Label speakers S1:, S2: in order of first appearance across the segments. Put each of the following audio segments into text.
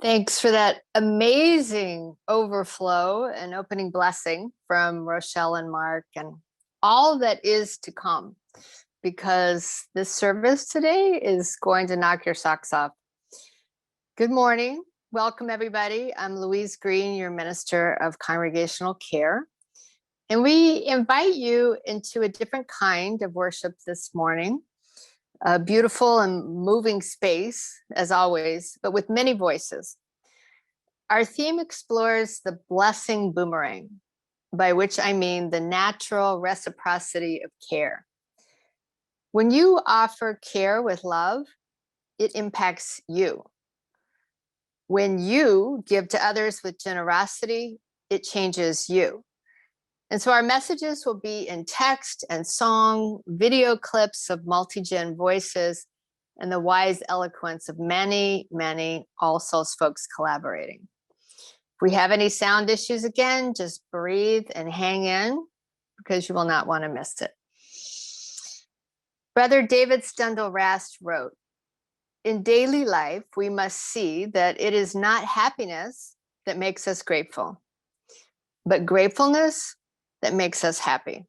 S1: Thanks for that amazing overflow and opening blessing from Rochelle and Mark and all that is to come, because this service today is going to knock your socks off. Good morning. Welcome, everybody. I'm Louise Green, your Minister of Congregational Care. And we invite you into a different kind of worship this morning. A beautiful and moving space, as always, but with many voices. Our theme explores the blessing boomerang, by which I mean the natural reciprocity of care. When you offer care with love, it impacts you. When you give to others with generosity, it changes you. And so our messages will be in text and song, video clips of multi-gen voices, and the wise eloquence of many, many All Souls folks collaborating. If we have any sound issues again, just breathe and hang in, because you will not want to miss it. Brother David Steindl-Rast wrote, "In daily life, we must see that it is not happiness that makes us grateful, but gratefulness that makes us happy."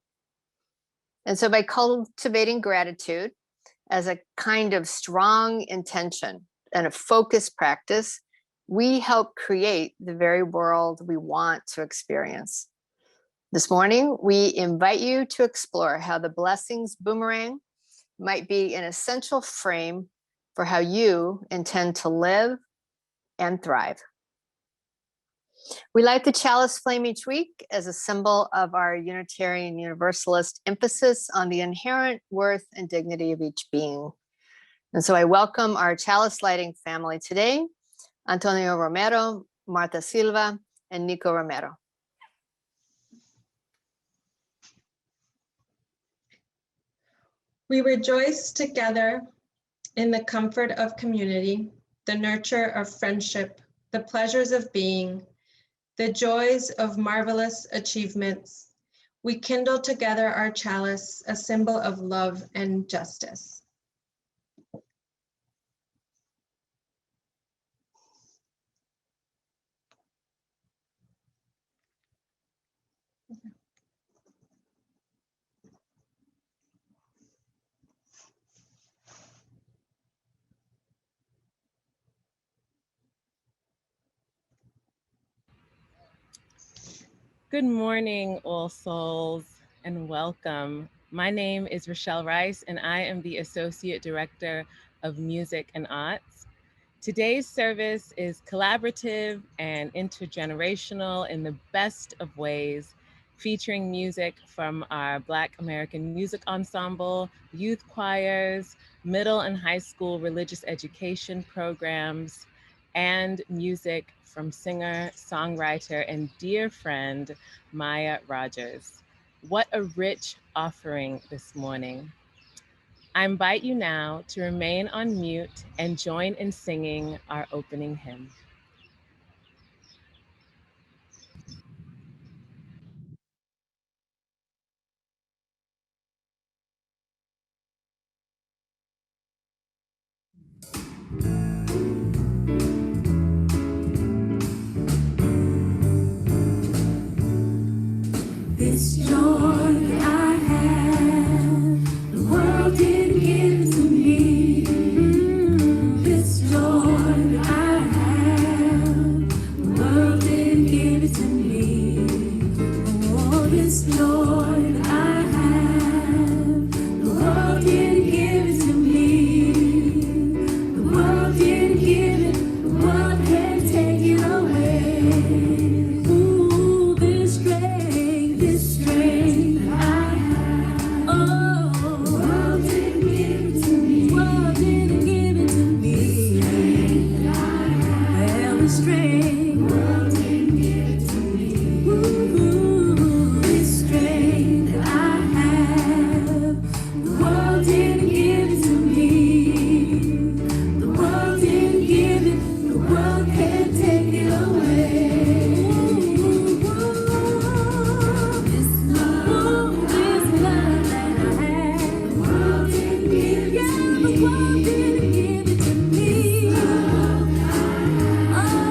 S1: And so by cultivating gratitude as a kind of strong intention and a focused practice, we help create the very world we want to experience. This morning, we invite you to explore how the blessings boomerang might be an essential frame for how you intend to live and thrive. We light the chalice flame each week as a symbol of our Unitarian Universalist emphasis on the inherent worth and dignity of each being. And so I welcome our chalice lighting family today, Antonio Romero, Marta Silva, and Nico Romero.
S2: We rejoice together in the comfort of community, the nurture of friendship, the pleasures of being, the joys of marvelous achievements. We kindle together our chalice, a symbol of love and justice.
S3: Good morning, All Souls, and welcome. My name is Rochelle Rice, and I am the Associate Director of Music and Arts. Today's service is collaborative and intergenerational in the best of ways, featuring music from our Black American Music Ensemble, youth choirs, middle and high school religious education programs, and music from singer, songwriter, and dear friend, Maya Rogers. What a rich offering this morning. I invite you now to remain on mute and join in singing our opening hymn.
S4: This joy that I have, the world didn't give to me. This joy that I have, the world didn't give it to me. Oh, this joy that I have, the world didn't give it to me. The world didn't give it, the world can't take it away. Ooh, this strength I have. Oh, the world didn't give it to me. The world didn't give it to me. Well, the strength, the world didn't give it to me. Ooh, this strength that I have, the world didn't give it to me. The world didn't give it, the world can't take it away. This love that I have, the world didn't give it to me. The world didn't give it to me. Oh,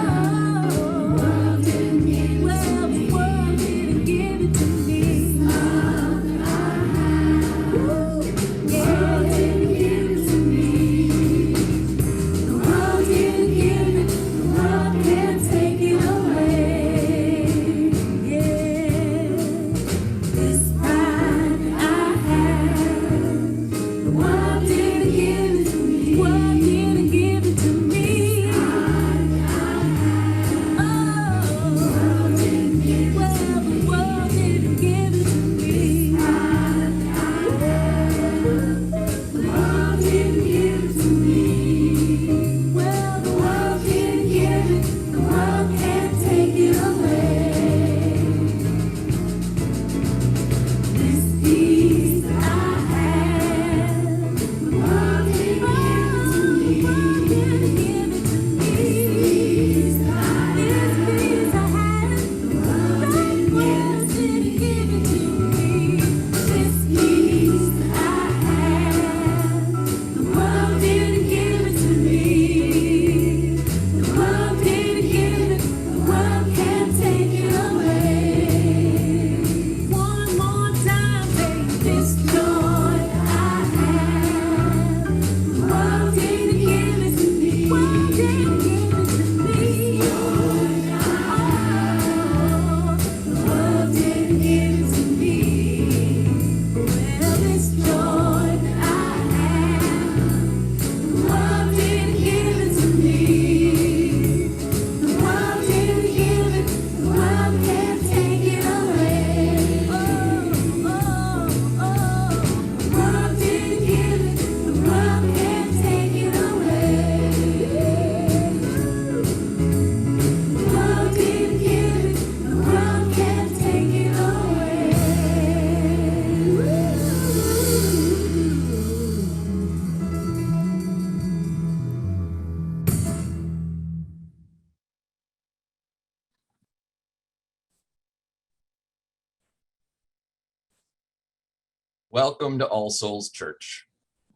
S5: Welcome to All Souls Church.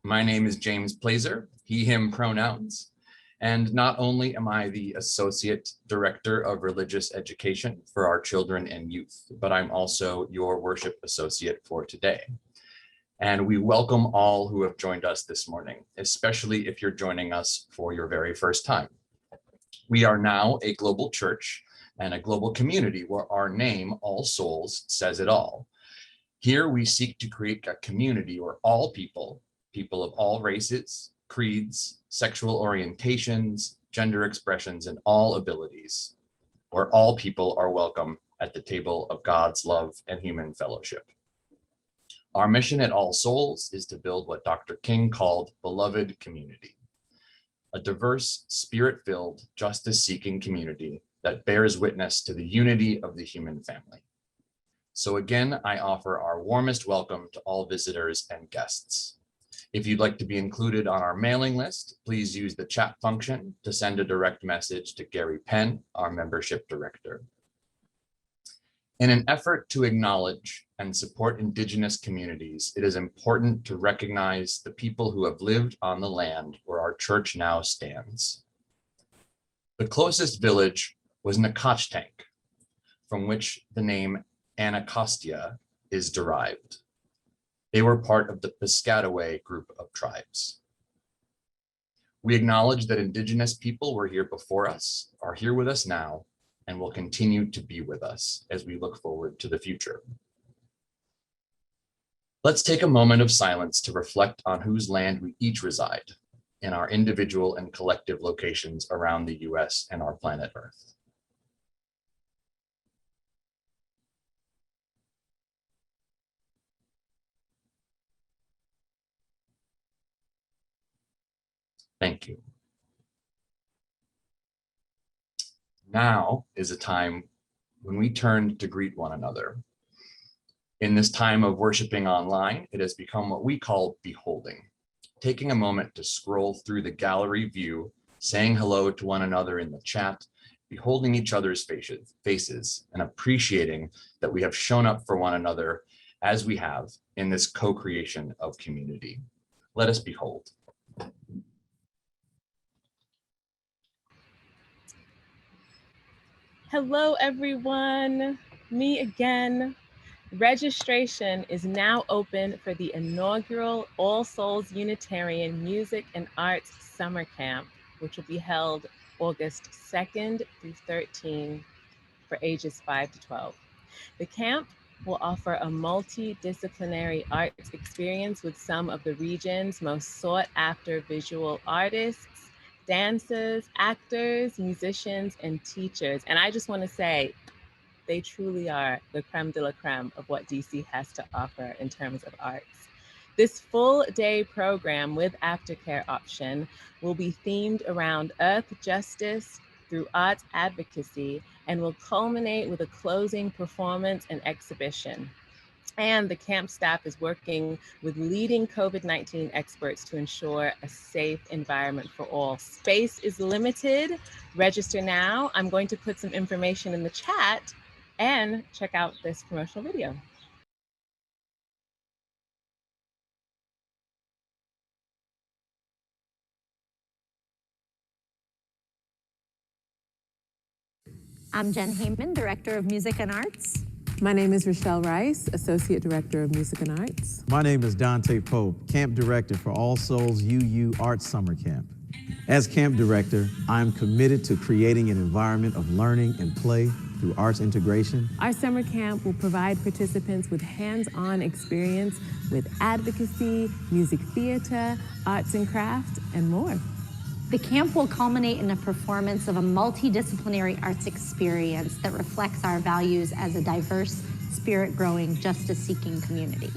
S5: My name is James Plazer, he, him pronouns. And not only am I the Associate Director of Religious Education for our children and youth, but I'm also your worship associate for today. And we welcome all who have joined us this morning, especially if you're joining us for your very first time. We are now a global church and a global community where our name, All Souls, says it all. Here we seek to create a community where all people of all races, creeds, sexual orientations, gender expressions, and all abilities, where all people are welcome at the table of God's love and human fellowship. Our mission at All Souls is to build what Dr. King called beloved community, a diverse, spirit-filled, justice-seeking community that bears witness to the unity of the human family. So again, I offer our warmest welcome to all visitors and guests. If you'd like to be included on our mailing list, please use the chat function to send a direct message to Gary Penn, our membership director. In an effort to acknowledge and support Indigenous communities, it is important to recognize the people who have lived on the land where our church now stands. The closest village was Nacotchtank, from which the name Anacostia is derived. They were part of the Piscataway group of tribes. We acknowledge that Indigenous people were here before us, are here with us now, and will continue to be with us as we look forward to the future. Let's take a moment of silence to reflect on whose land we each reside in our individual and collective locations around the US and our planet Earth. Thank you. Now is a time when we turn to greet one another. In this time of worshiping online, it has become what we call beholding, taking a moment to scroll through the gallery view, saying hello to one another in the chat, beholding each other's faces, and appreciating that we have shown up for one another as we have in this co-creation of community. Let us behold.
S3: Hello, everyone. Me again. Registration is now open for the inaugural All Souls Unitarian Music and Arts Summer Camp, which will be held August 2nd through 13 for ages 5 to 12. The camp will offer a multidisciplinary arts experience with some of the region's most sought after visual artists, dancers, actors, musicians, and teachers. And I just want to say, they truly are the creme de la creme of what DC has to offer in terms of arts. This full day program with aftercare option will be themed around earth justice through arts advocacy and will culminate with a closing performance and exhibition. And the camp staff is working with leading COVID-19 experts to ensure a safe environment for all. Space is limited. Register now. I'm going to put some information in the chat and check out this promotional video.
S6: I'm Jen Heyman, Director of Music and Arts.
S7: My name is Rochelle Rice, Associate Director of Music and Arts.
S8: My name is Dante Pope, Camp Director for All Souls UU Arts Summer Camp. As Camp Director, I'm committed to creating an environment of learning and play through arts integration.
S7: Our summer camp will provide participants with hands-on experience with advocacy, music theater, arts and craft, and more.
S6: The camp will culminate in a performance of a multidisciplinary arts experience that reflects our values as a diverse, spirit-growing, justice-seeking community.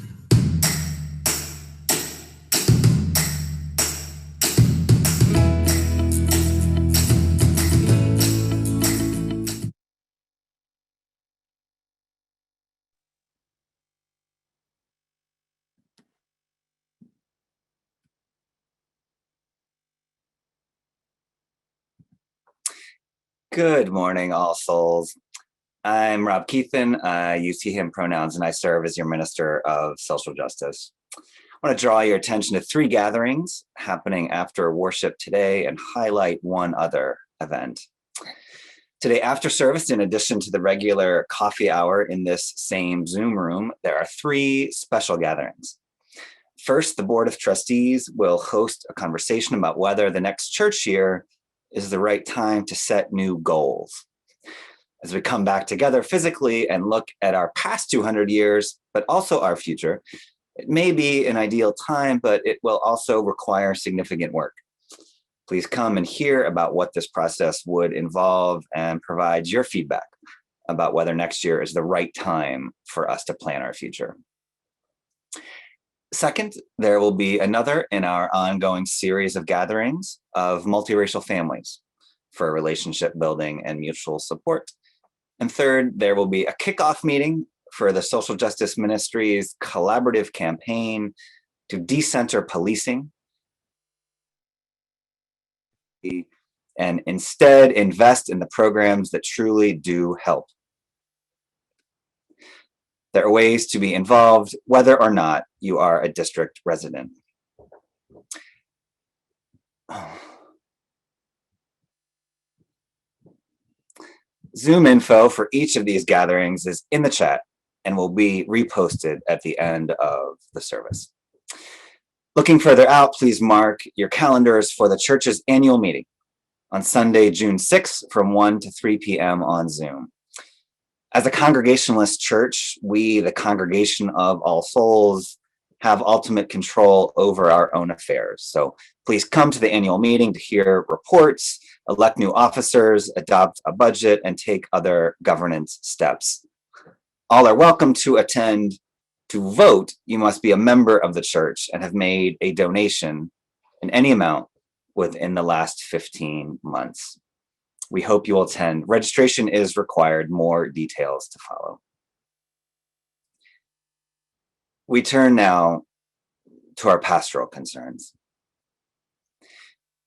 S9: Good morning, All Souls. I'm Rob Keithan. I use he, him pronouns, and I serve as your Minister of Social Justice. I want to draw your attention to 3 gatherings happening after worship today and highlight one other event. Today, after service, in addition to the regular coffee hour in this same Zoom room, there are 3 special gatherings. First, the Board of Trustees will host a conversation about whether the next church year is the right time to set new goals. As we come back together physically and look at our past 200 years, but also our future, it may be an ideal time, but it will also require significant work. Please come and hear about what this process would involve and provide your feedback about whether next year is the right time for us to plan our future. Second, there will be another in our ongoing series of gatherings of multiracial families for relationship building and mutual support. And third, there will be a kickoff meeting for the Social Justice Ministry's collaborative campaign to decenter policing and instead invest in the programs that truly do help. There are ways to be involved, whether or not you are a district resident. Zoom info for each of these gatherings is in the chat and will be reposted at the end of the service. Looking further out, please mark your calendars for the church's annual meeting on Sunday, June 6th from 1 to 3 p.m. on Zoom. As a Congregationalist church, we, the congregation of All Souls, have ultimate control over our own affairs. So please come to the annual meeting to hear reports, elect new officers, adopt a budget, and take other governance steps. All are welcome to attend. To vote, you must be a member of the church and have made a donation in any amount within the last 15 months. We hope you will attend. Registration is required. More details to follow. We turn now to our pastoral concerns.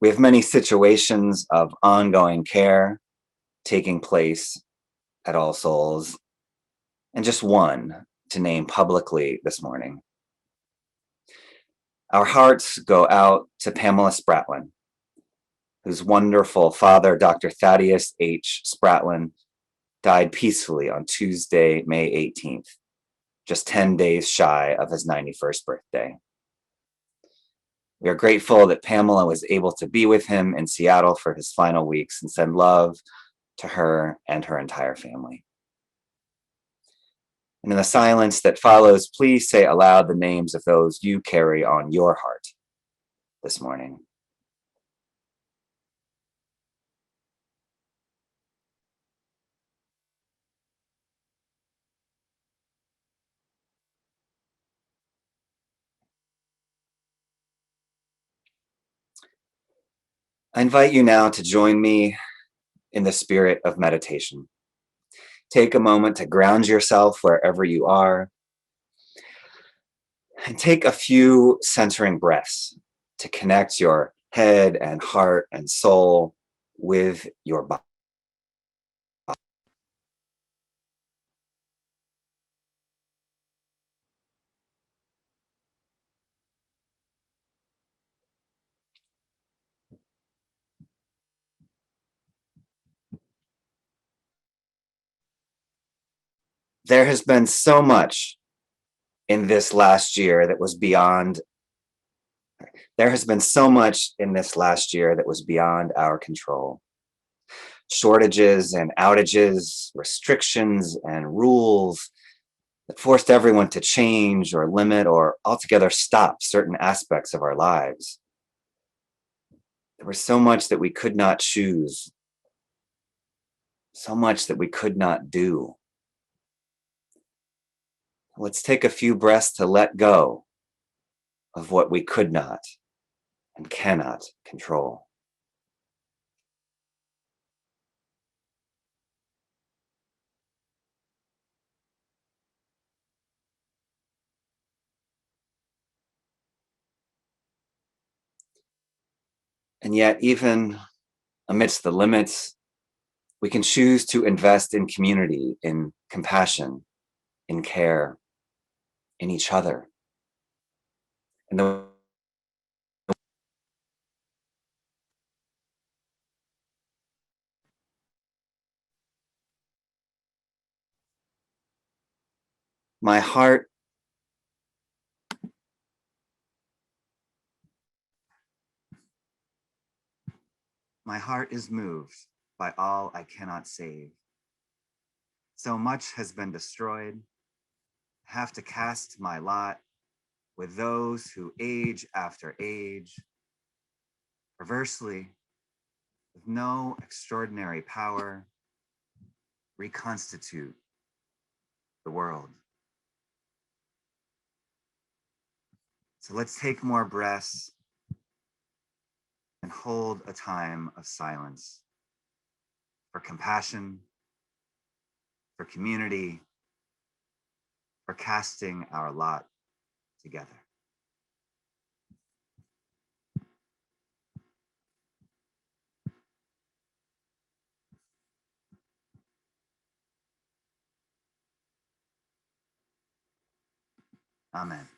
S9: We have many situations of ongoing care taking place at All Souls, and just one to name publicly this morning. Our hearts go out to Pamela Spratlin, whose wonderful father, Dr. Thaddeus H. Spratlin, died peacefully on Tuesday, May 18th, just 10 days shy of his 91st birthday. We are grateful that Pamela was able to be with him in Seattle for his final weeks and send love to her and her entire family. And in the silence that follows, please say aloud the names of those you carry on your heart this morning. I invite you now to join me in the spirit of meditation. Take a moment to ground yourself wherever you are, and take a few centering breaths to connect your head and heart and soul with your body. There has been so much in this last year that was beyond. There has been so much in this last year that was beyond our control. Shortages and outages, restrictions and rules that forced everyone to change or limit or altogether stop certain aspects of our lives. There was so much that we could not choose, so much that we could not do. Let's take a few breaths to let go of what we could not and cannot control. And yet, even amidst the limits We can choose to invest in community, in compassion, in care, in each other. And my heart is moved by all I cannot save. So much has been destroyed. I have to cast my lot with those who age after age, perversely, with no extraordinary power, reconstitute the world. So let's take more breaths and hold a time of silence for compassion, for community, for casting our lot together. Amen.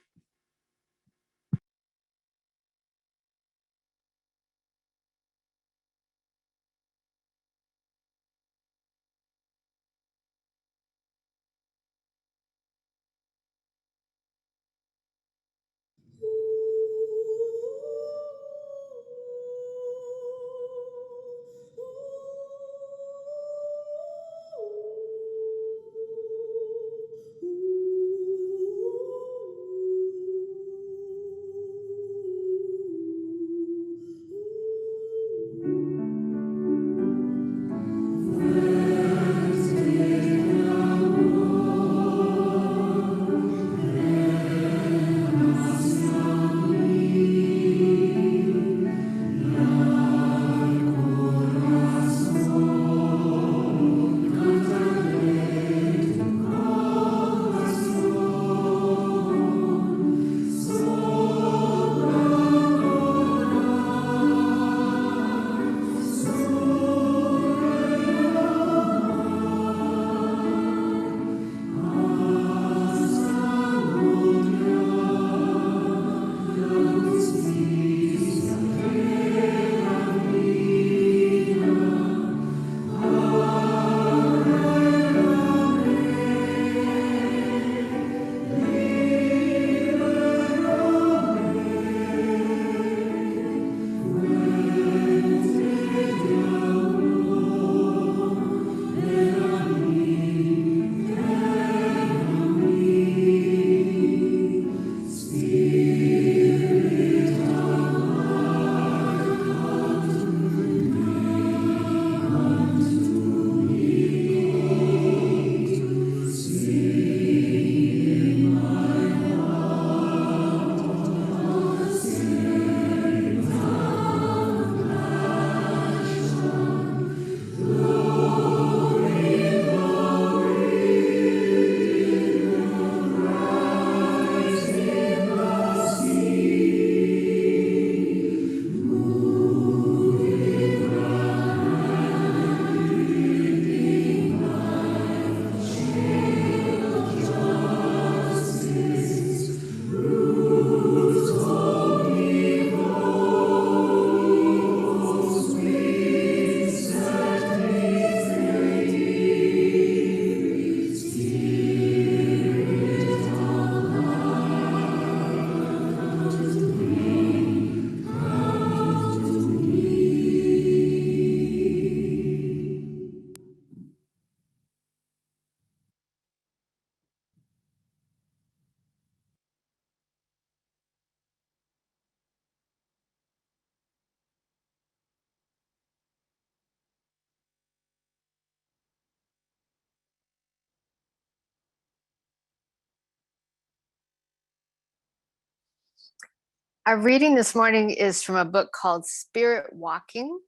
S1: Our reading this morning is from a book called Spirit Walking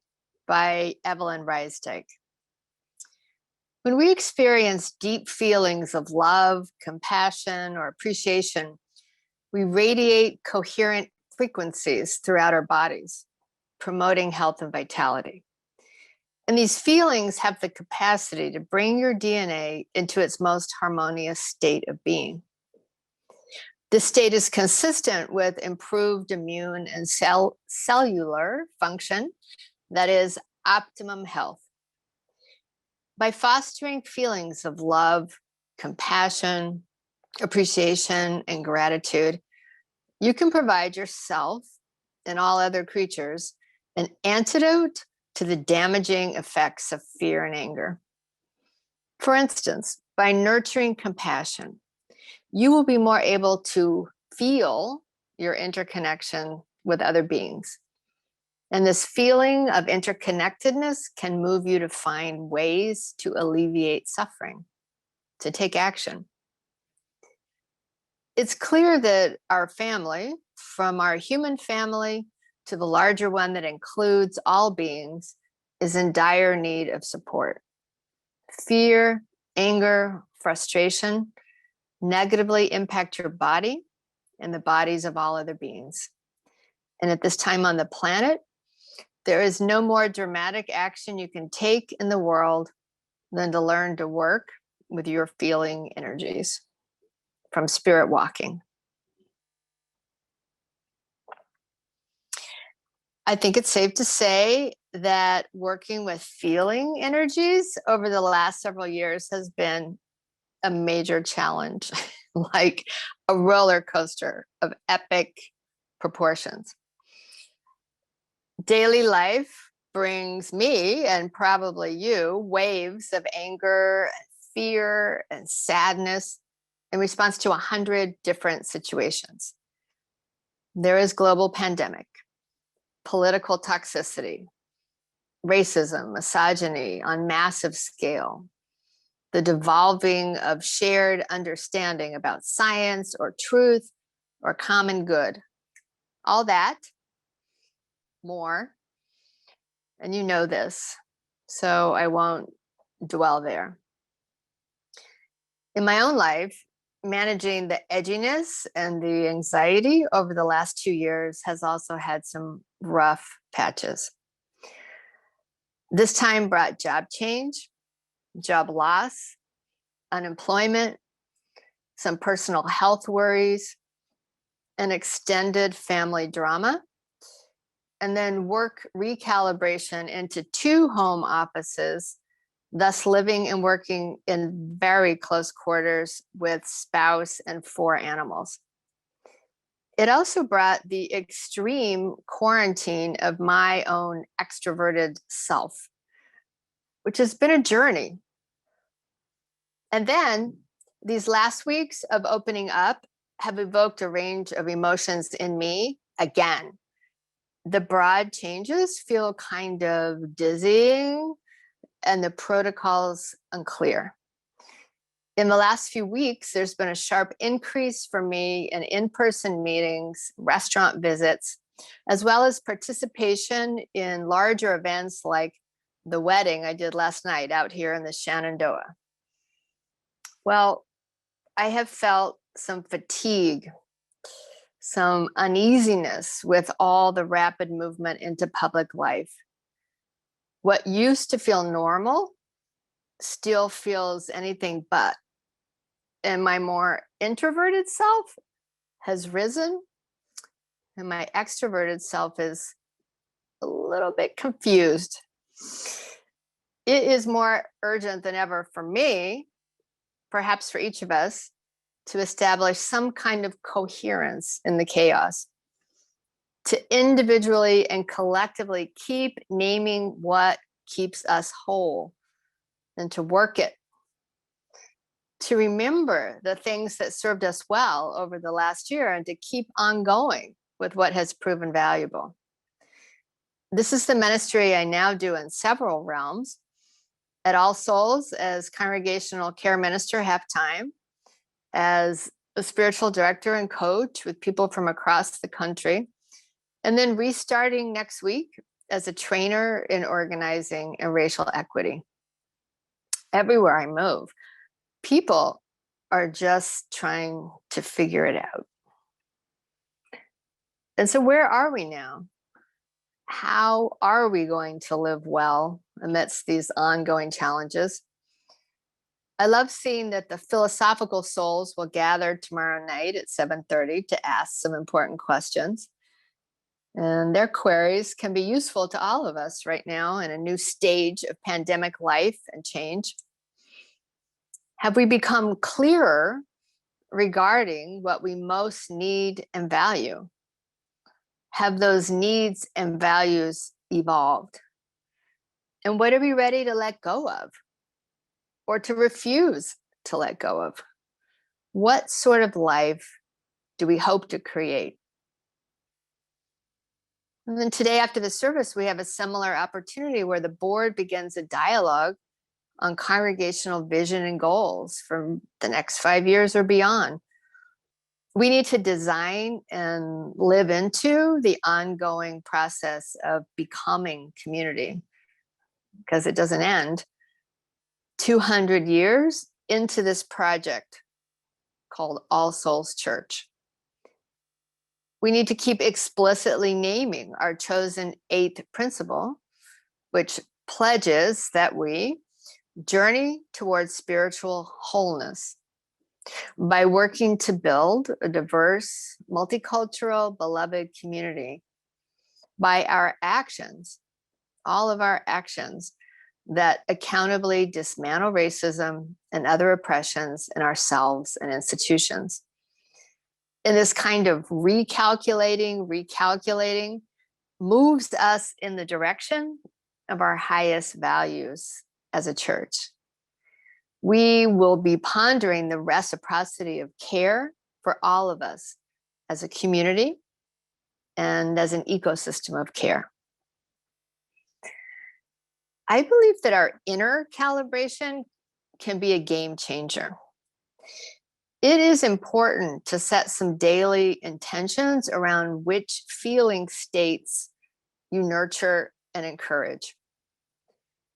S1: by Evelyn Reisdijk. When we experience deep feelings of love, compassion, or appreciation, we radiate coherent frequencies throughout our bodies, promoting health and vitality. And these feelings have the capacity to bring your DNA into its most harmonious state of being. This state is consistent with improved immune and cellular function, that is, optimum health. By fostering feelings of love, compassion, appreciation, and gratitude, you can provide yourself and all other creatures an antidote to the damaging effects of fear and anger. For instance, by nurturing compassion, you will be more able to feel your interconnection with other beings. And this feeling of interconnectedness can move you to find ways to alleviate suffering, to take action. It's clear that our family, from our human family to the larger one that includes all beings, is in dire need of support. Fear, anger, frustration negatively impact your body and the bodies of all other beings. And at this time on the planet, there is no more dramatic action you can take in the world than to learn to work with your feeling energies from Spirit Walking. I think it's safe to say that working with feeling energies over the last several years has been a major challenge, like a roller coaster of epic proportions. Daily life brings me, and probably you, waves of anger, fear, and sadness in response to 100 different situations. There is global pandemic, political toxicity, racism, misogyny on massive scale, the devolving of shared understanding about science or truth or common good. All that, more, and you know this, so I won't dwell there. In my own life, managing the edginess and the anxiety over the last 2 years has also had some rough patches. This time brought job change, job loss, unemployment, some personal health worries, an extended family drama, and then work recalibration into 2 home offices, thus living and working in very close quarters with spouse and 4 animals. It also brought the extreme quarantine of my own extroverted self, which has been a journey. And then these last weeks of opening up have evoked a range of emotions in me again. The broad changes feel kind of dizzying and the protocols unclear. In the last few weeks, there's been a sharp increase for me in in-person meetings, restaurant visits, as well as participation in larger events like the wedding I did last night out here in the Shenandoah. Well, I have felt some fatigue, some uneasiness with all the rapid movement into public life. What used to feel normal still feels anything but. And my more introverted self has risen, and my extroverted self is a little bit confused. It is more urgent than ever for me, perhaps for each of us, to establish some kind of coherence in the chaos, to individually and collectively keep naming what keeps us whole, and to work it, to remember the things that served us well over the last year and to keep on going with what has proven valuable. This is the ministry I now do in several realms. At All Souls as congregational care minister half-time, as a spiritual director and coach with people from across the country, and then restarting next week as a trainer in organizing and racial equity. Everywhere I move, people are just trying to figure it out. And so where are we now? How are we going to live well amidst these ongoing challenges? I love seeing that the philosophical souls will gather tomorrow night at 7:30 to ask some important questions. And their queries can be useful to all of us right now in a new stage of pandemic life and change. Have we become clearer regarding what we most need and value? Have those needs and values evolved? And what are we ready to let go of or to refuse to let go of? What sort of life do we hope to create? And then today, after the service, we have a similar opportunity where the board begins a dialogue on congregational vision and goals for the next 5 years or beyond. We need to design and live into the ongoing process of becoming community, because it doesn't end. 200 years into this project called All Souls Church. We need to keep explicitly naming our chosen 8th principle, which pledges that we journey towards spiritual wholeness by working to build a diverse, multicultural, beloved community by our actions, all of our actions that accountably dismantle racism and other oppressions in ourselves and institutions. And this kind of recalculating moves us in the direction of our highest values as a church. We will be pondering the reciprocity of care for all of us as a community and as an ecosystem of care. I believe that our inner calibration can be a game changer. It is important to set some daily intentions around which feeling states you nurture and encourage.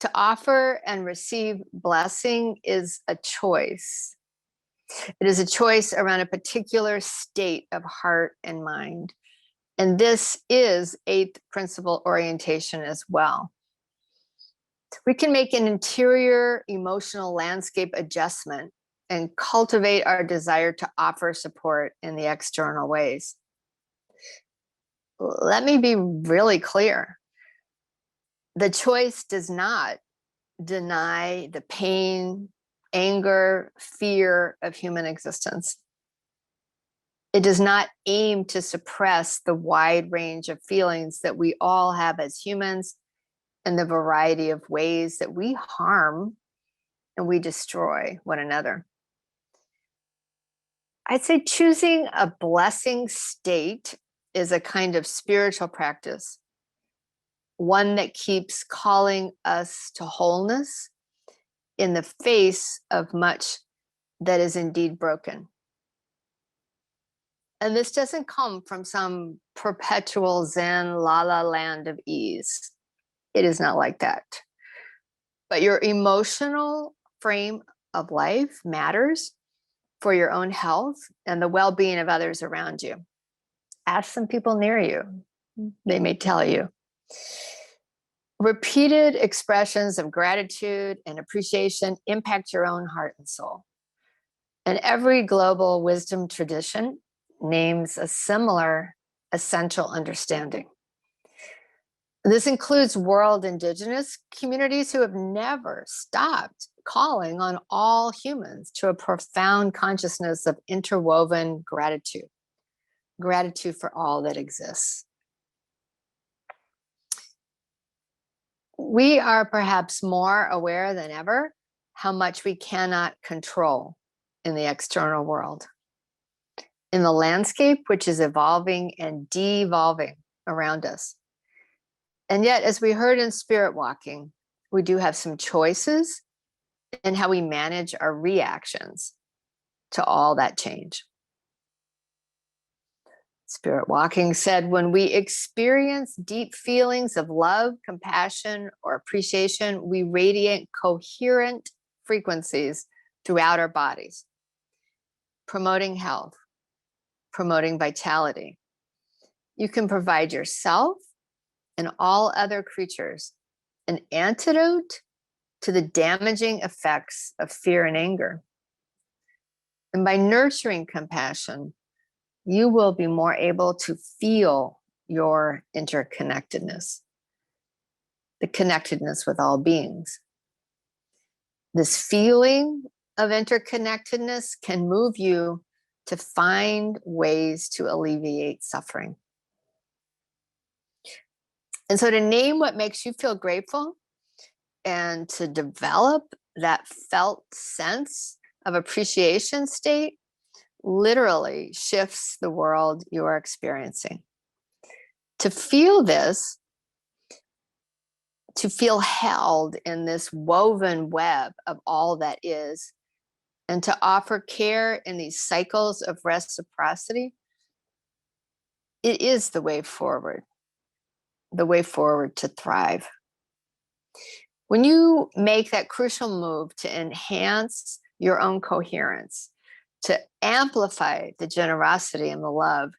S1: To offer and receive blessing is a choice. It is a choice around a particular state of heart and mind. And this is 8th principle orientation as well. We can make an interior emotional landscape adjustment and cultivate our desire to offer support in the external ways. Let me be really clear. The choice does not deny the pain, anger, fear of human existence. It does not aim to suppress the wide range of feelings that we all have as humans and the variety of ways that we harm and we destroy one another. I'd say choosing a blessing state is a kind of spiritual practice, one that keeps calling us to wholeness in the face of much that is indeed broken. And this doesn't come from some perpetual Zen la land of ease. It is not like that. But your emotional frame of life matters for your own health and the well-being of others around you. Ask some people near you. They may tell you. Repeated expressions of gratitude and appreciation impact your own heart and soul. And every global wisdom tradition names a similar essential understanding. This includes world indigenous communities who have never stopped calling on all humans to a profound consciousness of interwoven gratitude, gratitude for all that exists. We are perhaps more aware than ever how much we cannot control in the external world, in the landscape which is evolving and de-evolving around us. And yet, as we heard in Spirit Walking, we do have some choices in how we manage our reactions to all that change. Spirit Walking said, when we experience deep feelings of love, compassion, or appreciation, we radiate coherent frequencies throughout our bodies, promoting health, promoting vitality. You can provide yourself and all other creatures, an antidote to the damaging effects of fear and anger. And by nurturing compassion, you will be more able to feel your interconnectedness, the connectedness with all beings. This feeling of interconnectedness can move you to find ways to alleviate suffering. And so to name what makes you feel grateful and to develop that felt sense of appreciation state literally shifts the world you are experiencing. To feel this, to feel held in this woven web of all that is, and to offer care in these cycles of reciprocity, it is the way forward to thrive. When you make that crucial move to enhance your own coherence, to amplify the generosity and the love,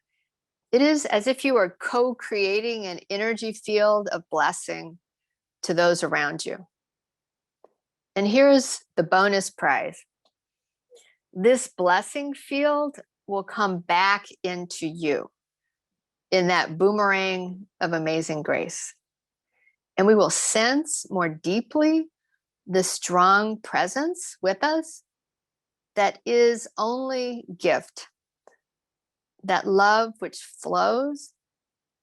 S1: it is as if you are co-creating an energy field of blessing to those around you. And here's the bonus prize. This blessing field will come back into you in that boomerang of amazing grace. And we will sense more deeply the strong presence with us that is only gift, that love which flows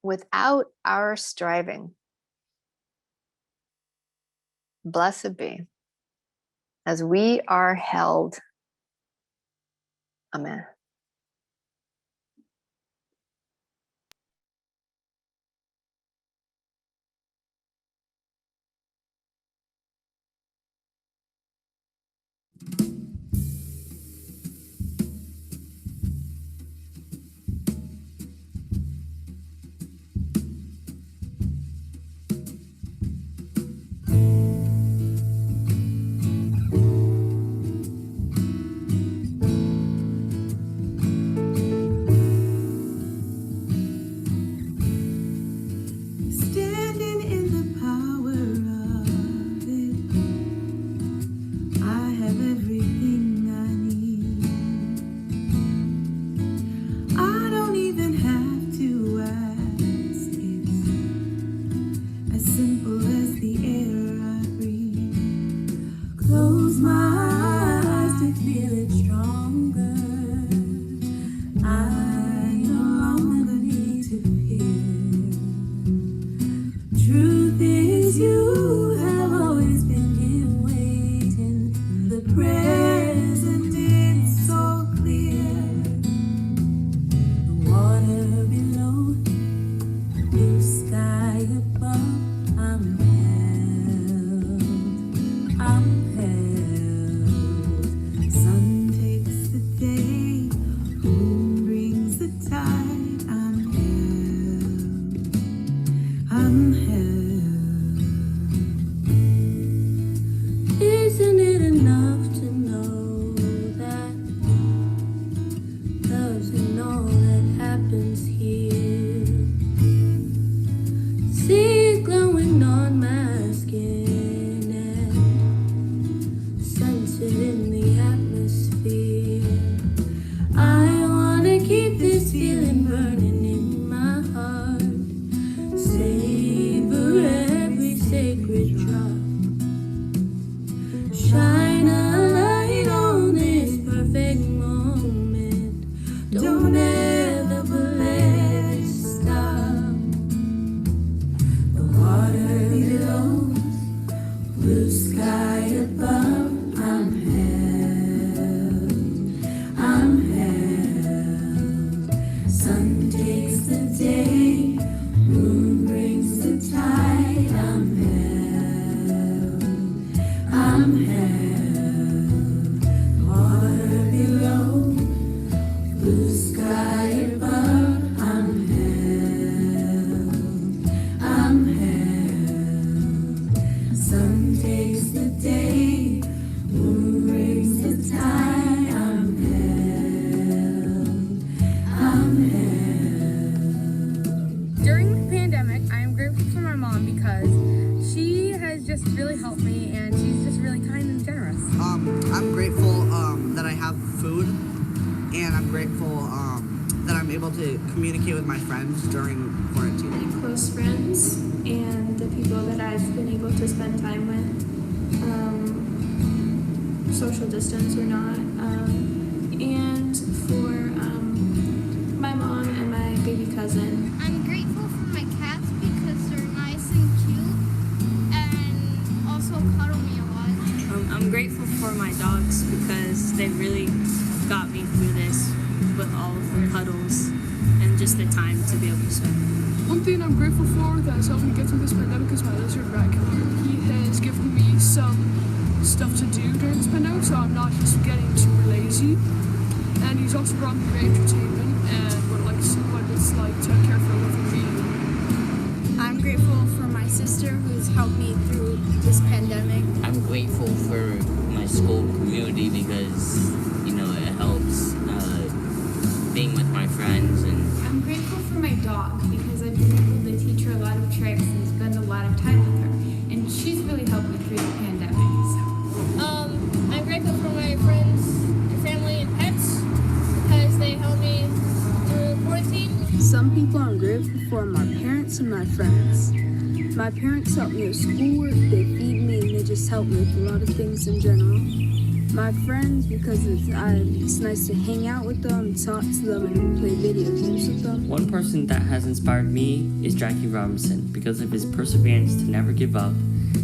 S1: without our striving. Blessed be, as we are held. Amen.
S4: Standing in the power of it, I have everything I need. I don't even have to ask. It's as simple as the air I breathe. Close my eyes to feel it stronger. I no longer need to fear. Truth is, you have always been here waiting. The present is so clear. The water below, blue sky above. I'm held. Sun takes the day, moon brings the tide. I'm held. Isn't it enough to know that love's in all that happens here? See it glowing on my skin and sense it in the atmosphere. I wanna keep this feeling burning in my heart. Savor every sacred drop. Shine a light on this perfect moment. Don't ever let it stop. The water below, blue sky above. I'm held. Sun takes the day, moon brings the tide. I'm held. Water below, blue sky above. I'm held. Sun takes
S10: mom because she has just really helped me and she's just really kind and generous.
S11: I'm grateful that I have food, and I'm grateful that I'm able to communicate with my friends during quarantine.
S10: My close friends and the people that I've been able to spend time with, social distance or not, and for my mom and my baby cousin.
S12: I'm grateful for my cats because they're nice and cute and also cuddle me a lot.
S10: I'm grateful for my dogs because they really got me through this with all of the cuddles and just the time to be able to spend.
S13: One thing I'm grateful for that's helped me get through this pandemic is my lizard raccoon. He has given me some stuff to do during this pandemic, so I'm not just getting too lazy. And he's also brought me great entertainment and what it's like to care for a living being.
S10: I'm grateful for my sister who's helped me through this pandemic.
S14: I'm grateful for my school community because, it helps being with my friends. And
S10: I'm grateful for my dog because I've been able to teach her a lot of tricks and spend a lot of time with her. And she's really helped me through the pandemic.
S12: I'm grateful for my friends and family and pets because they help me through quarantine.
S10: Some people I'm grateful for are my parents and my friends. My parents help me with schoolwork, they feed me, and they just help me with a lot of things in general. My friends, because it's nice to hang out with them, talk to them, and play video games with them.
S14: one person that has inspired me is Jackie Robinson because of his perseverance to never give up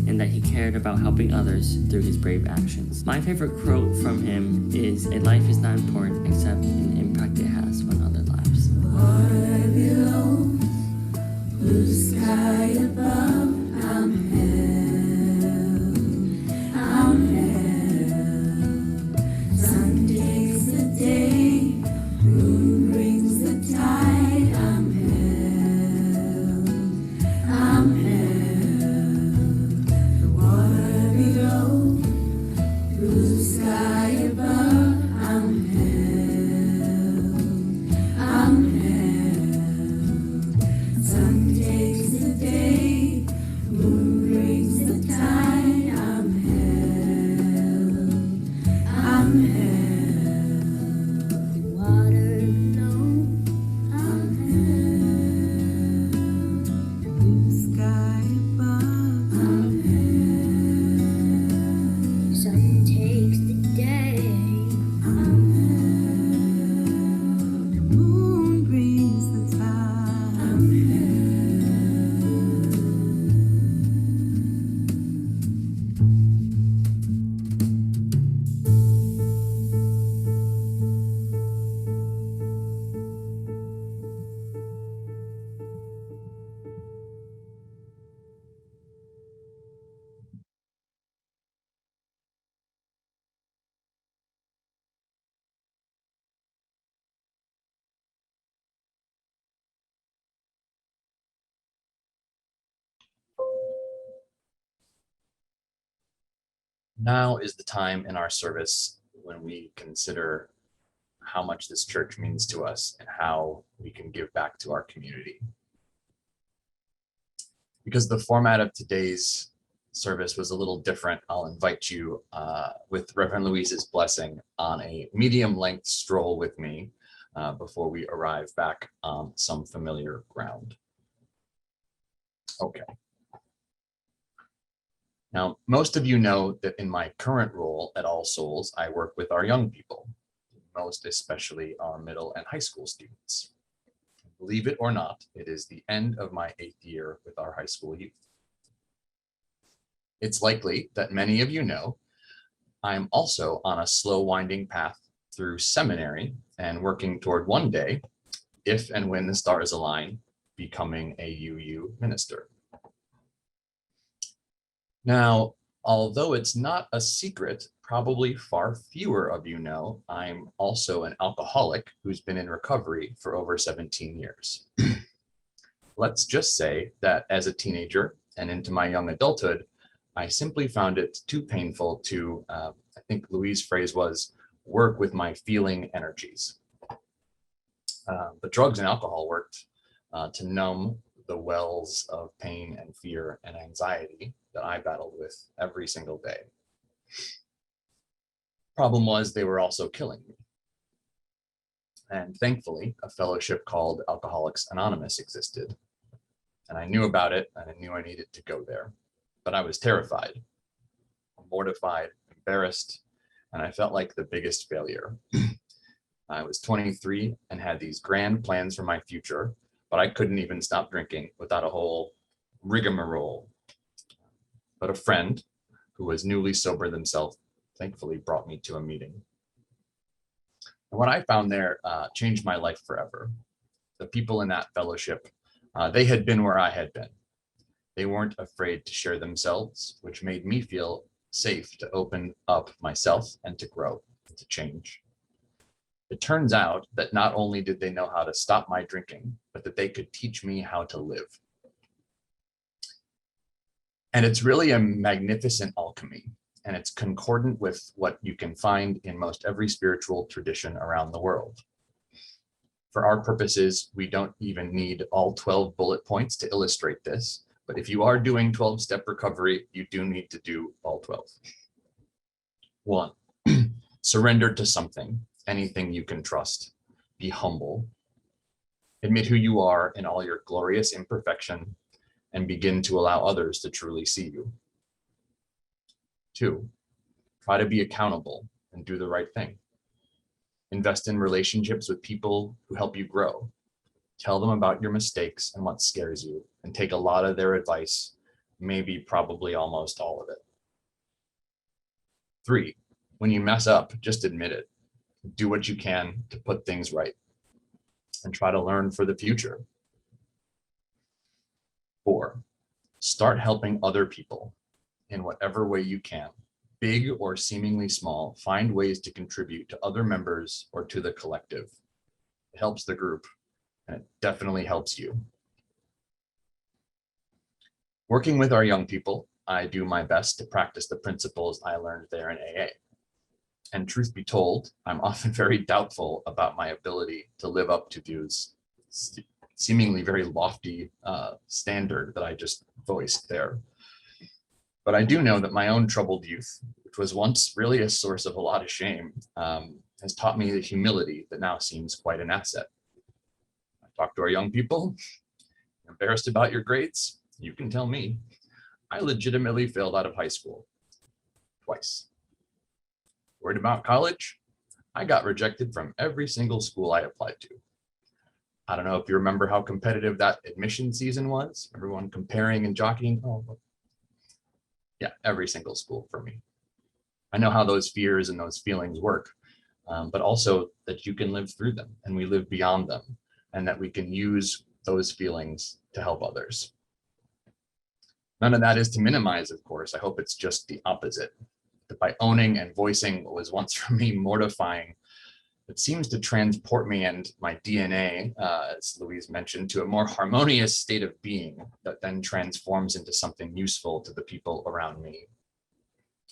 S14: and that he cared about helping others through his brave actions. My favorite quote from him is, "A life is not important except in the impact it has on other lives."
S4: Water below, blue sky above, I'm held, I'm held. Sun takes the day, moon brings the tide, I'm held, I'm held. The water below, blue sky above, I'm held, I'm held. Sun takes the day, moon brings the tide, I'm held, I'm held. Water below, I'm held, blue sky above, I'm held. Sun takes the day, I'm held. The moon brings the tide, I'm held.
S5: Now is the time in our service when we consider how much this church means to us and how we can give back to our community. Because the format of today's service was a little different, I'll invite you with Reverend Louise's blessing on a medium-length stroll with me before we arrive back on some familiar ground. Okay. Now, most of you know that in my current role at All Souls, I work with our young people, most especially our middle and high school students. Believe it or not, it is the end of my 8th year with our high school youth. It's likely that many of you know I'm also on a slow winding path through seminary and working toward one day, if and when the stars align, becoming a UU minister. Now, although it's not a secret, probably far fewer of you know I'm also an alcoholic who's been in recovery for over 17 years. Let's just say that as a teenager and into my young adulthood, I simply found it too painful to, I think Louise's phrase was, work with my feeling energies. But drugs and alcohol worked to numb the wells of pain and fear and anxiety that I battled with every single day. Problem was, they were also killing me. And thankfully, a fellowship called Alcoholics Anonymous existed. And I knew about it, and I knew I needed to go there. But I was terrified, mortified, embarrassed, and I felt like the biggest failure. I was 23 and had these grand plans for my future, but I couldn't even stop drinking without a whole rigmarole. But a friend who was newly sober themselves thankfully brought me to a meeting. And what I found there changed my life forever. The people in that fellowship, they had been where I had been. They weren't afraid to share themselves, which made me feel safe to open up myself and to grow, and to change. It turns out that not only did they know how to stop my drinking, but that they could teach me how to live. And it's really a magnificent alchemy, and it's concordant with what you can find in most every spiritual tradition around the world. For our purposes, we don't even need all 12 bullet points to illustrate this, but if you are doing 12-step recovery, you do need to do all 12. 1, surrender to something, anything you can trust. Be humble. Admit who you are in all your glorious imperfection, and begin to allow others to truly see you. 2, try to be accountable and do the right thing. Invest in relationships with people who help you grow. Tell them about your mistakes and what scares you, and take a lot of their advice, maybe probably almost all of it. 3, when you mess up, just admit it. Do what you can to put things right and try to learn for the future. 4, start helping other people in whatever way you can, big or seemingly small. Find ways to contribute to other members or to the collective. It helps the group, and it definitely helps you. Working with our young people, I do my best to practice the principles I learned there in AA. And truth be told, I'm often very doubtful about my ability to live up to those seemingly very lofty standard that I just voiced there. But I do know that my own troubled youth, which was once really a source of a lot of shame, has taught me the humility that now seems quite an asset. I talk to our young people, embarrassed about your grades, you can tell me. I legitimately failed out of high school twice. Worried about college? I got rejected from every single school I applied to. I don't know if you remember how competitive that admission season was. Everyone comparing and jockeying. Oh, yeah, every single school for me. I know how those fears and those feelings work, but also that you can live through them and we live beyond them, and that we can use those feelings to help others. None of that is to minimize, of course. I hope it's just the opposite. That by owning and voicing what was once for me mortifying, it seems to transport me and my DNA, as Louise mentioned, to a more harmonious state of being that then transforms into something useful to the people around me.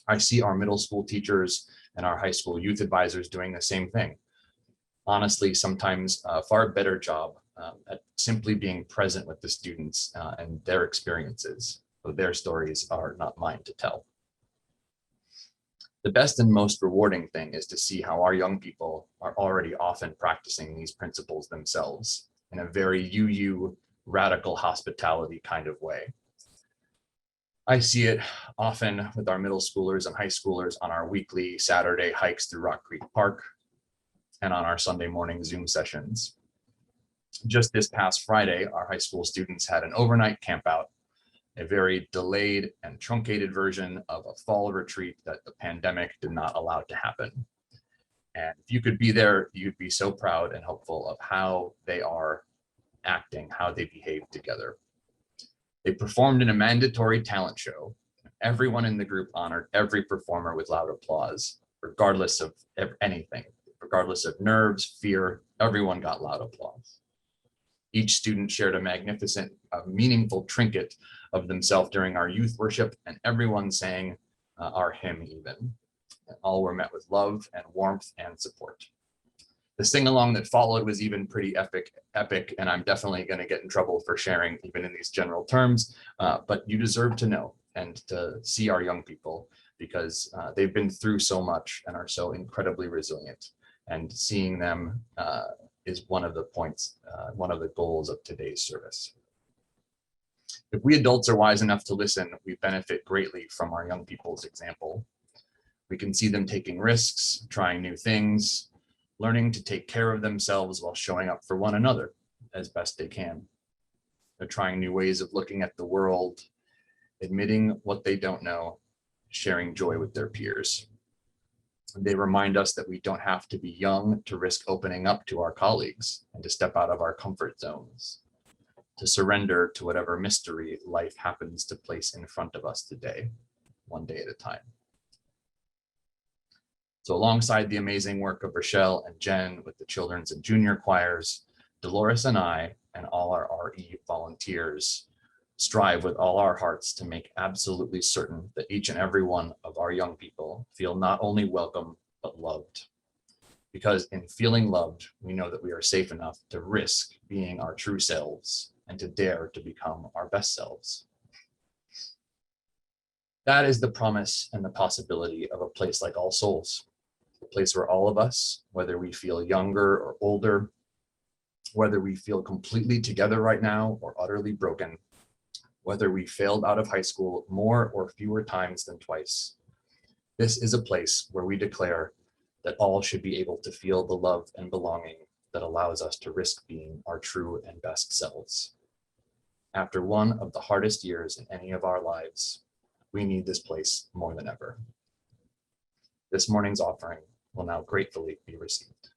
S5: I see our middle school teachers and our high school youth advisors doing the same thing. Honestly, sometimes a far better job at simply being present with the students and their experiences. So their stories are not mine to tell. The best and most rewarding thing is to see how our young people are already often practicing these principles themselves in a very UU radical hospitality kind of way. I see it often with our middle schoolers and high schoolers on our weekly Saturday hikes through Rock Creek Park and on our Sunday morning Zoom sessions. Just this past Friday, our high school students had an overnight campout, a very delayed and truncated version of a fall retreat that the pandemic did not allow to happen. And if you could be there, you'd be so proud and hopeful of how they are acting, how they behave together. They performed in a mandatory talent show. Everyone in the group honored every performer with loud applause, regardless of anything, regardless of nerves, fear, everyone got loud applause. Each student shared a magnificent, meaningful trinket of themselves during our youth worship, and everyone sang our hymn even. And all were met with love and warmth and support. The sing-along that followed was even pretty epic, and I'm definitely going to get in trouble for sharing even in these general terms, but you deserve to know and to see our young people, because they've been through so much and are so incredibly resilient. And seeing them is one of the points, one of the goals of today's service. If we adults are wise enough to listen, we benefit greatly from our young people's example. We can see them taking risks, trying new things, learning to take care of themselves while showing up for one another as best they can. They're trying new ways of looking at the world, admitting what they don't know, sharing joy with their peers. They remind us that we don't have to be young to risk opening up to our colleagues and to step out of our comfort zones, to surrender to whatever mystery life happens to place in front of us today, one day at a time. So alongside the amazing work of Rochelle and Jen with the children's and junior choirs, Dolores and I and all our RE volunteers strive with all our hearts to make absolutely certain that each and every one of our young people feel not only welcome, but loved. Because in feeling loved, we know that we are safe enough to risk being our true selves and to dare to become our best selves. That is the promise and the possibility of a place like All Souls, a place where all of us, whether we feel younger or older, whether we feel completely together right now or utterly broken, whether we failed out of high school more or fewer times than twice, this is a place where we declare that all should be able to feel the love and belonging that allows us to risk being our true and best selves. After one of the hardest years in any of our lives, we need this place more than ever. This morning's offering will now gratefully be received.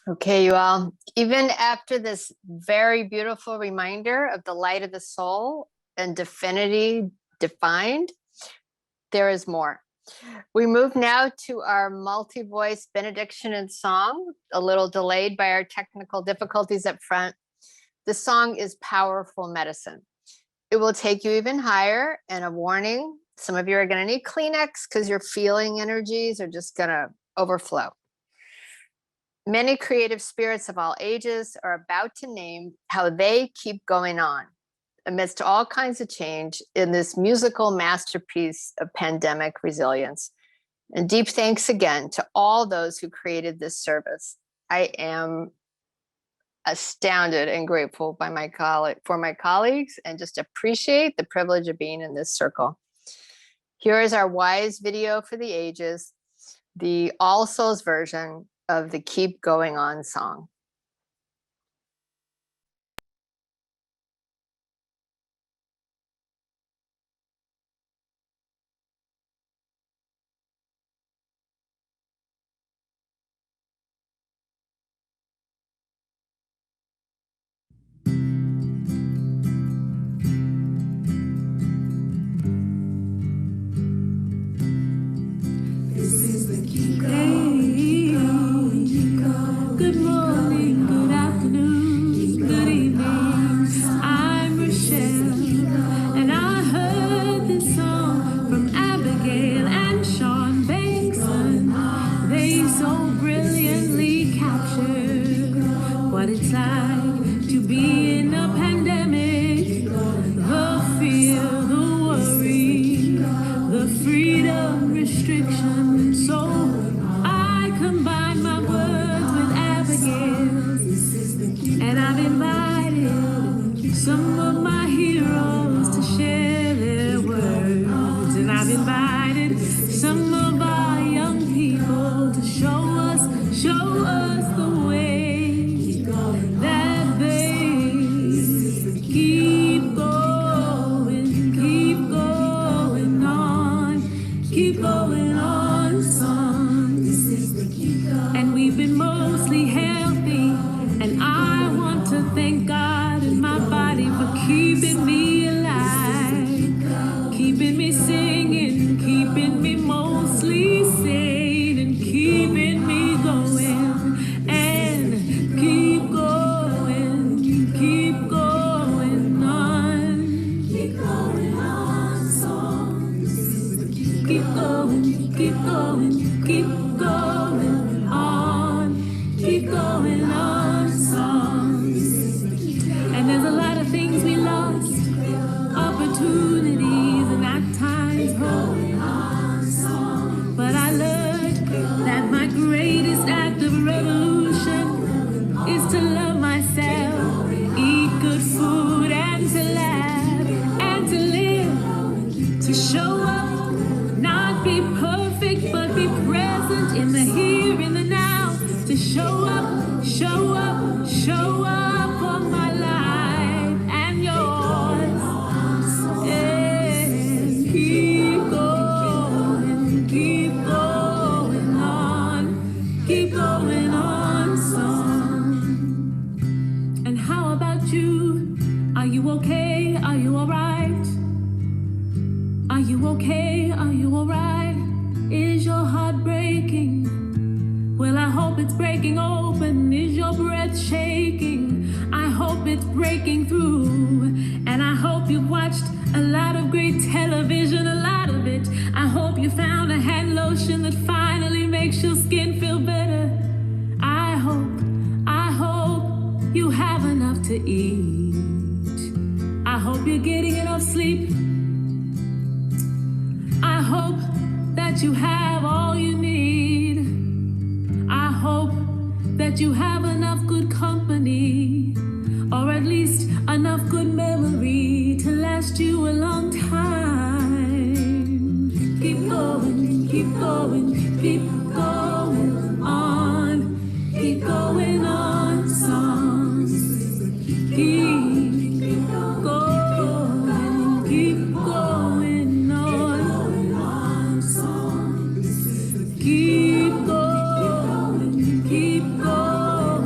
S1: Okay, you all, even after this very beautiful reminder of the light of the soul and divinity defined, there is more. We move now to our multi-voice benediction and song, a little delayed by our technical difficulties up front. The song is Powerful Medicine. It will take you even higher, and a warning, some of you are gonna need Kleenex because your feeling energies are just gonna overflow. Many creative spirits of all ages are about to name how they keep going on amidst all kinds of change in this musical masterpiece of pandemic resilience. And deep thanks again to all those who created this service. I am astounded and grateful for my colleagues, and just appreciate the privilege of being in this circle. Here is our WISE video for the ages, the All Souls version of the Keep Going On song.
S4: This is the keep going, keep going, keep going. Good morning, good afternoon, good evening. I'm Rochelle, and I heard this song from Abigail and Sean Bankson. They so brilliantly captured what it's like to be in a pandemic. The fear, the worry, the freedom restriction. So I combine my words with Abigail's, and I've invited some of my heroes to share their words, and I've invited some of our young people to show us the way that they keep going on, keep going on, songs. And we've been mostly healthy, and I want to thank God and my body for keeping me alive, keeping me singing, keeping me mostly sane, and keeping me going, and keep going on, keep going on, songs. Keep going, keep going, keep going on, keep going on, songs. And there's a lot of things we lost, opportunities, and at times hope. But I learned that my greatest act of revolution is to love myself, eat good food, and to laugh, and to live, to show up, not be perfect, but be present in the here, in the now, to show up, show up, show up for my life and yours, and keep going on, son. And how about you? Are you okay? Are you alright? Are you okay? Are you alright? Is your heart breaking? Well, I hope it's breaking open. Is your breath shaking? I hope it's breaking through. And I hope you've watched a lot of great television, a lot of it. I hope you found a hand lotion that finally makes your skin feel better. I hope you have enough to eat. I hope you're getting enough sleep. I hope that you have all you need. I hope that you have enough good company, or at least enough good memory to last you a long time. Keep going, keep going, keep going on, keep going on, songs. Keep going, keep going on, songs. Keep going, keep going.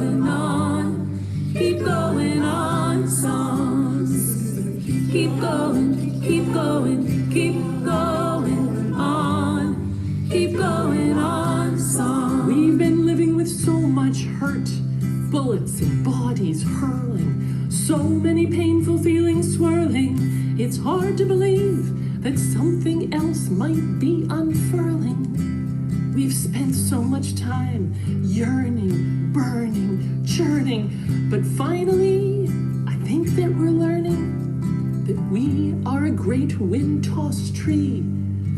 S15: is hurling, so many painful feelings swirling. It's hard to believe that something else might be unfurling. We've spent so much time yearning, burning, churning, but finally, I think that we're learning that we are a great wind-tossed tree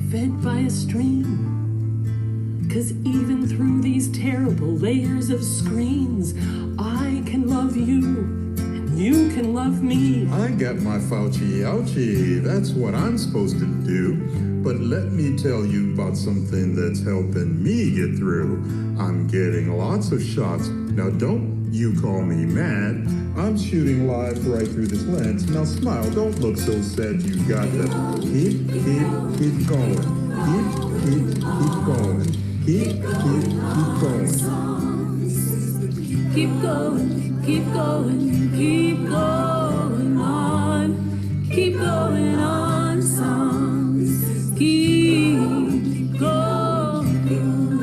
S15: fed by a stream. 'Cause even through these terrible layers of screens, I can love you and you can love me.
S16: I got my Fauci ouchie, that's what I'm supposed to do. But let me tell you about something that's helping me get through. I'm getting lots of shots. Now don't you call me mad. I'm shooting live right through this lens. Now smile, don't look so sad. You got to keep going. Keep going. Keep going.
S15: Keep going, keep going, keep going on. Keep going on, songs. Keep going,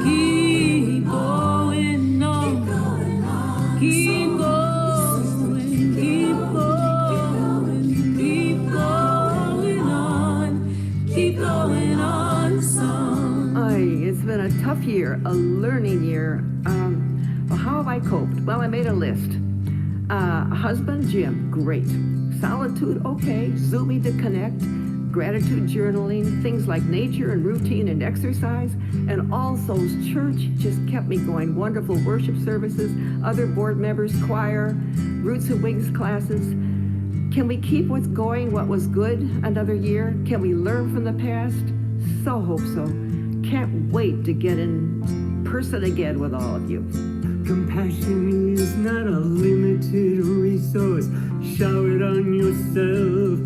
S15: keep going on. Keep going, keep going, keep going on. Keep going on, songs.
S17: It's been a tough year, a learning year. Well, how have I coped? Well, I made a list. Husband, Jim, great. Solitude, okay. Zooming to connect. Gratitude journaling, things like nature and routine and exercise. And All Souls Church just kept me going. Wonderful worship services, other board members, choir, Roots and Wings classes. Can we keep what's going, what was good, another year? Can we learn from the past? So hope so. Can't wait to get in person again with all of you.
S18: Compassion is not a limited resource. Shower it on yourself.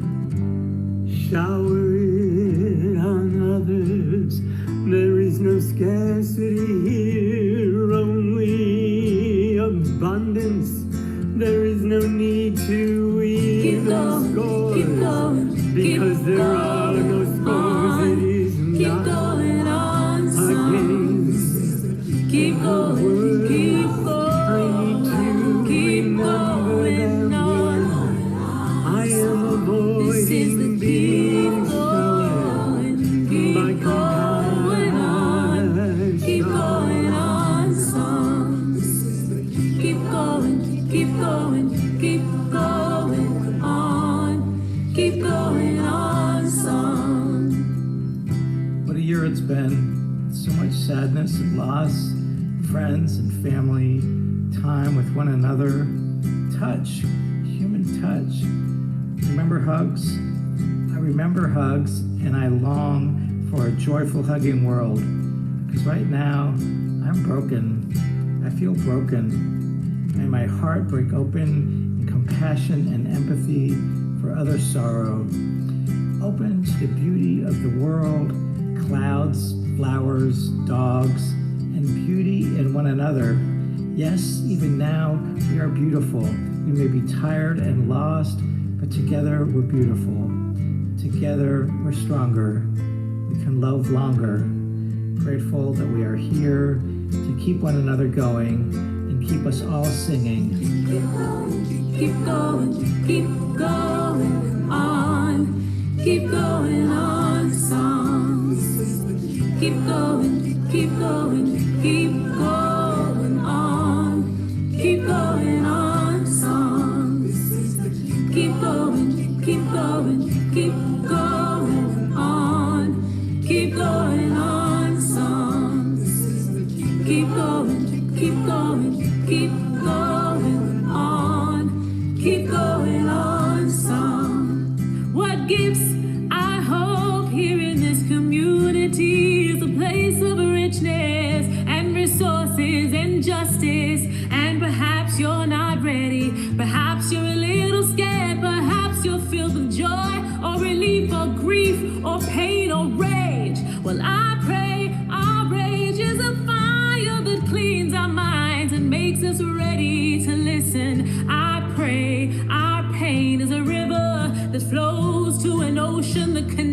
S18: Shower it on others. There is no scarcity here, only abundance. There is no need to even score. Because there are no scores. It is not
S15: going on,
S18: against.
S15: Keep going, keep going, keep going on.
S18: I am avoiding being showered by compassion.
S15: Keep going on, songs. Keep going, keep going, keep going on. Keep going on, songs.
S18: What a year it's been. So much sadness and loss, friends and family, time with one another, touch, human touch. Remember hugs? I remember hugs, and I long for a joyful hugging world. Because right now, I'm broken. I feel broken. May my heart break open in compassion and empathy for other sorrow. Open to the beauty of the world, clouds, flowers, dogs, and beauty in one another. Yes, even now we are beautiful. We may be tired and lost, but together we're beautiful. Together we're stronger. We can love longer. Grateful that we are here to keep one another going and keep us all singing.
S15: Keep going, keep going, keep going on. Keep going on, songs. Keep going, keep going, keep going on. Keep going on, songs. Keep going, keep going, keep going on. Keep going on, songs. Keep going, keep going, keep going on. Keep going on, songs. What gives I hope here in this community is a place of richness and resources and justice. And perhaps you're not ready, perhaps you're a little scared, perhaps you're filled with joy or relief or grief or pain or rage. Well, I pray our rage is a fire that cleans our minds and makes us ready to listen. I pray our pain is a river that flows to an ocean that connects